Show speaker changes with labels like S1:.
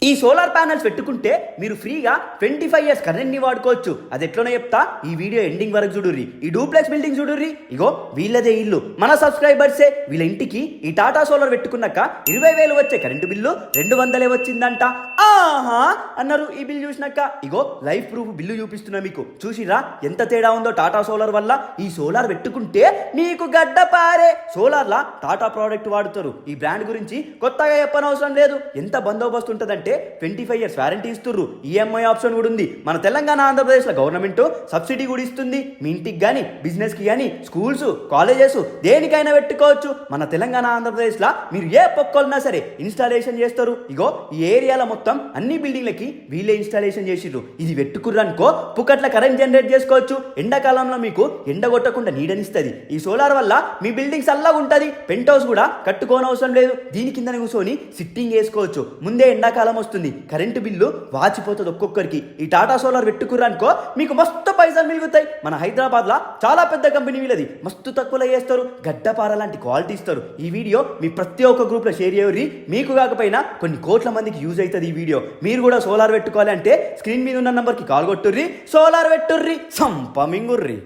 S1: ఈ solar panels పెట్టుకుంటే మీరు ఫ్రీగా 25 ఇయర్స్ కరెంట్ని వాడుకోవచ్చు. అది ఎట్లనో చెప్తా, ఈ వీడియో ఎండింగ్ వరకు చూడుర్రి. ఈ డూప్లెక్స్ బిల్డింగ్ చూడుర్రి, ఇగో వీళ్ళదే ఇల్లు. మన సబ్స్క్రైబర్సే వీళ్ళ ఇంటికి ఈ టాటా సోలార్ పెట్టుకున్నాక 20,000 వచ్చే కరెంటు బిల్లు 200 వచ్చిందంట. ఆహా అన్నారు ఈ బిల్ చూసినాక. ఇగో లైఫ్ ప్రూఫ్ బిల్లు చూపిస్తున్నా మీకు, చూసిరా ఎంత తేడా ఉందో టాటా సోలార్ వల్ల. ఈ సోలార్ పెట్టుకుంటే మీకు గడ్డ పారే. సోలార్లా టాటా ప్రోడక్ట్ వాడుతారు. ఈ బ్రాండ్ గురించి కొత్తగా చెప్పనవసరం లేదు. ఎంత బందోబస్తు ఉంటుందంటే 25 ఇయర్స్ వారంటీ ఇస్తుర్రు. ఈఎంఐ ఆప్షన్ కూడా ఉంది. మన తెలంగాణ ఆంధ్రప్రదేశ్లో గవర్నమెంట్ సబ్సిడీ కూడా ఇస్తుంది. మీ ఇంటికి కానీ బిజినెస్కి కానీ స్కూల్స్ కాలేజెస్ దేనికైనా పెట్టుకోవచ్చు. మన తెలంగాణ ఆంధ్రప్రదేశ్లో మీరు ఏ పొక్కలున్నా సరే ఇన్స్టాలేషన్ చేస్తారు. ఇగో ఈ ఏరియాలో మొత్తం అన్ని బిల్డింగ్లకి వీళ్ళే ఇన్స్టాలేషన్ చేసిర్రు. ఇది పెట్టుకుర్రు అనుకో పుకట్ల కరెంట్ జనరేట్ చేసుకోవచ్చు. ఎండాకాలంలో మీకు ఎండ కొట్టకుండా నీడనిస్తుంది. ఈ సోలార్ వల్ల మీ బిల్డింగ్ చల్లగా ఉంటుంది. పెంట్ హౌస్ కూడా కట్టుకోనవసరం లేదు. దీని కింద కూర్చొని సిట్టింగ్ వేసుకోవచ్చు. ముందే ఎండాకాలం వస్తుంది, కరెంటు బిల్లు వాచిపోతుంది ఒక్కొక్కరికి. ఈ టాటా సోలార్ పెట్టుకుర్రు అనుకో మీకు మస్తు పైసలు మిగులుతాయి. మన హైదరాబాద్ లా చాలా పెద్ద కంపెనీ వీళ్ళది. మస్తు తక్కువలో చేస్తారు, గడ్డపార లాంటి క్వాలిటీ ఇస్తారు. ఈ వీడియో మీ ప్రతి ఒక్క గ్రూప్ లో షేర్ చేయర్రి. మీకు కాకపోయినా కొన్ని కోట్ల మందికి యూజ్ అవుతుంది ఈ వీడియో. మీరు కూడా సోలార్ పెట్టుకోవాలి అంటే స్క్రీన్ మీద ఉన్న నంబర్కి కాల్ కొట్టుర్రి, సోలార్ పెట్టుర్రి, సంపమింగుర్రి.